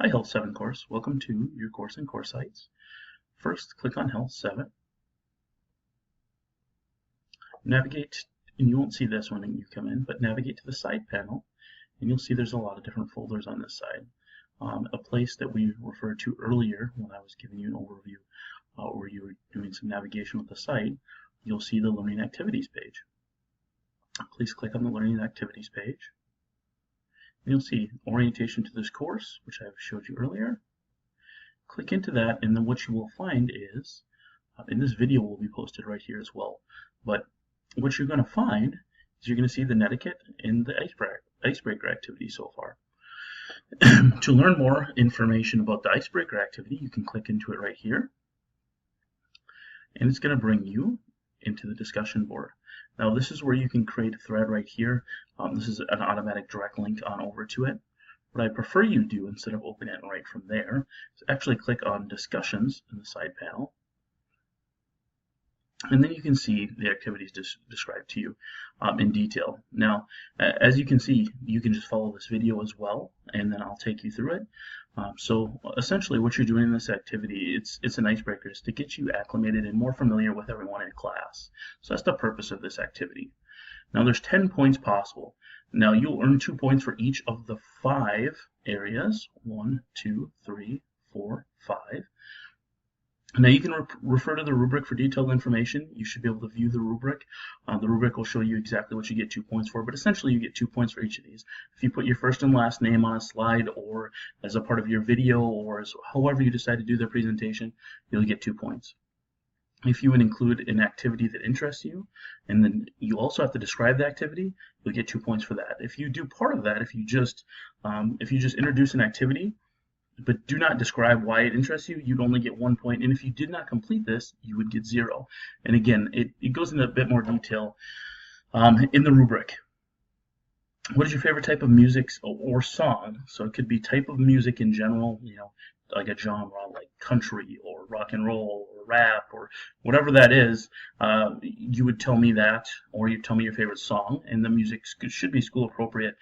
Hi, Health 7 course. Welcome to your course in Course Sites. First, click on Health 7. Navigate, and you won't see this when you come in, but navigate to the side panel, and you'll see there's a lot of different folders on this side. A place that we referred to earlier when I was giving you an overview where you were doing some navigation with the site, you'll see the Learning Activities page. Please click on the Learning Activities page. And you'll see orientation to this course, which I showed you earlier. Click into that, and then what you will find is, and this video will be posted right here as well, but what you're going to find is you're going to see the netiquette and the icebreaker activity so far. To learn more information about the icebreaker activity, you can click into it right here, and it's going to bring you into the discussion board. Now this is where you can create a thread right here. This is an automatic direct link on over to it. What I prefer you do, instead of opening it right from there, is actually click on Discussions in the side panel. And then you can see the activities described to you in detail. Now, as you can see, you can just follow this video as well, and then I'll take you through it. So essentially what you're doing in this activity, it's an icebreaker. It's to get you acclimated and more familiar with everyone in class. So that's the purpose of this activity. Now there's 10 points possible. Now you'll earn 2 points for each of the 5 areas. 1, 2, 3, 4, 5. Now you can refer to the rubric for detailed information. You should be able to view the rubric. The rubric will show you exactly what you get 2 points for, but essentially you get 2 points for each of these. If you put your first and last name on a slide, or as a part of your video, or however you decide to do the presentation, you'll get 2 points. If you would include an activity that interests you, and then you also have to describe the activity, you'll get 2 points for that. If you do part of that, if you just introduce an activity, but do not describe why it interests you, you'd only get 1 point. And if you did not complete this, you would get 0. And again, it goes into a bit more detail in the rubric. What is your favorite type of music or song? So it could be type of music in general, like a genre like country or rock and roll or rap or whatever that is. You would tell me that, or you'd tell me your favorite song, and the music should be school appropriate.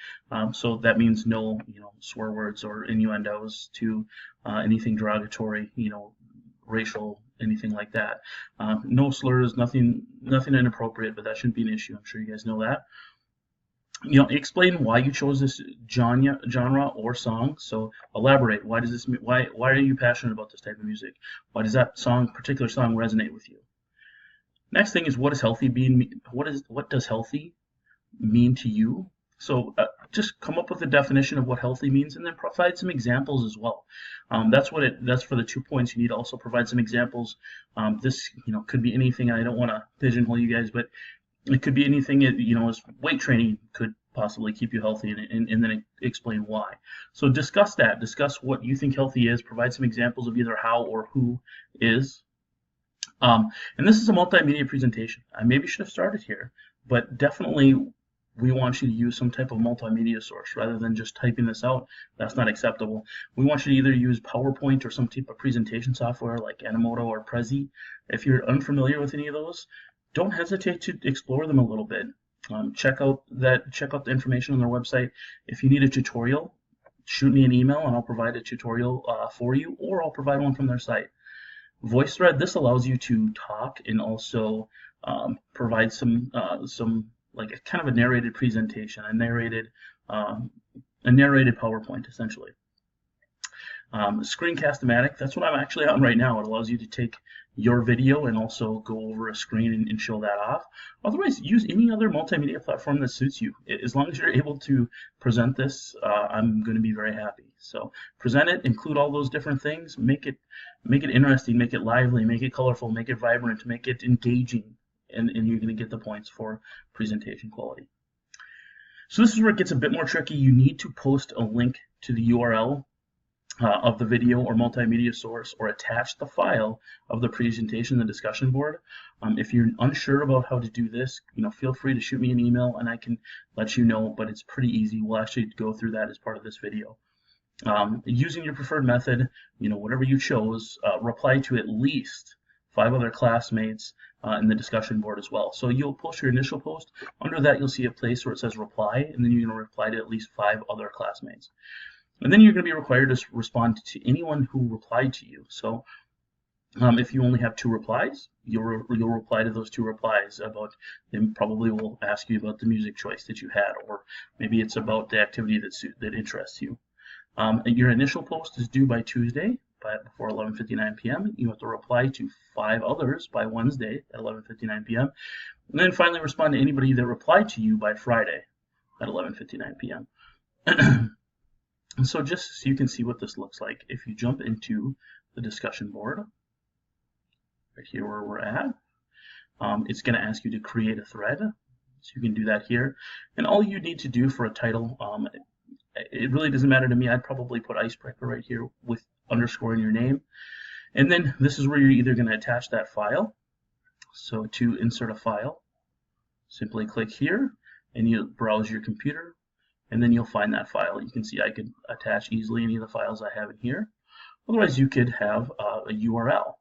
So that means no, swear words or innuendos to anything derogatory, racial, anything like that. No slurs, nothing inappropriate, but that shouldn't be an issue. I'm sure you guys know that. Explain why you chose this genre or song. So elaborate. Why are you passionate about this type of music? Why does that particular song resonate with you? Next thing is, what does healthy mean to you? So just come up with a definition of what healthy means, and then provide some examples as well. That's for the 2 points. You need to also provide some examples. This could be anything. I don't want to pigeonhole you guys, but it could be anything. As weight training could possibly keep you healthy, and then explain why. So discuss that. Discuss what you think healthy is. Provide some examples of either how or who is. And this is a multimedia presentation. I maybe should have started here, but definitely we want you to use some type of multimedia source rather than just typing this out. That's not acceptable. We want you to either use PowerPoint or some type of presentation software like Animoto or Prezi. If you're unfamiliar with any of those, don't hesitate to explore them a little bit. Check out the information on their website. If you need a tutorial, shoot me an email and I'll provide a tutorial for you, or I'll provide one from their site. VoiceThread, this allows you to talk and also provide some like a kind of a narrated presentation, a narrated PowerPoint essentially. Screencast-O-Matic, that's what I'm actually on right now. It allows you to take your video and also go over a screen and show that off. Otherwise, use any other multimedia platform that suits you. As long as you're able to present this, I'm going to be very happy. So present it, include all those different things, make it interesting, make it lively, make it colorful, make it vibrant, make it engaging, and you're going to get the points for presentation quality. So this is where it gets a bit more tricky. You need to post a link to the URL of the video or multimedia source, or attach the file of the presentation, the discussion board. If you're unsure about how to do this, feel free to shoot me an email and I can let you know, but it's pretty easy. We'll actually go through that as part of this video. Using your preferred method, whatever you chose, reply to at least 5 other classmates in the discussion board as well. So you'll post your initial post. Under that, you'll see a place where it says reply, and then you're going to reply to at least 5 other classmates. And then you're going to be required to respond to anyone who replied to you. So if you only have 2 replies, you'll reply to those 2 replies about, they probably will ask you about the music choice that you had, or maybe it's about the activity that interests you. Your initial post is due by Tuesday before 11:59 p.m. You have to reply to 5 others by Wednesday at 11:59 p.m. And then finally respond to anybody that replied to you by Friday at 11:59 p.m. So just so you can see what this looks like, if you jump into the discussion board, right here where we're at, it's going to ask you to create a thread. So you can do that here. And all you need to do for a title, it really doesn't matter to me. I'd probably put icebreaker right here with underscoring your name. And then this is where you're either going to attach that file. So to insert a file, simply click here and you browse your computer, and then you'll find that file. You can see I could attach easily any of the files I have in here. Otherwise, you could have a URL.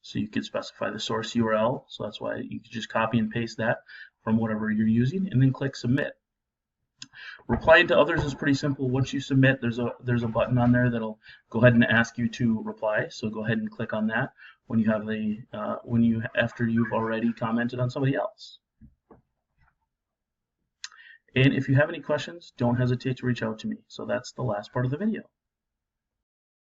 So you could specify the source URL. So that's why you could just copy and paste that from whatever you're using, and then click submit. Replying to others is pretty simple. Once you submit, there's a button on there that'll go ahead and ask you to reply. So go ahead and click on that when you have after you've already commented on somebody else. And if you have any questions, don't hesitate to reach out to me. So that's the last part of the video.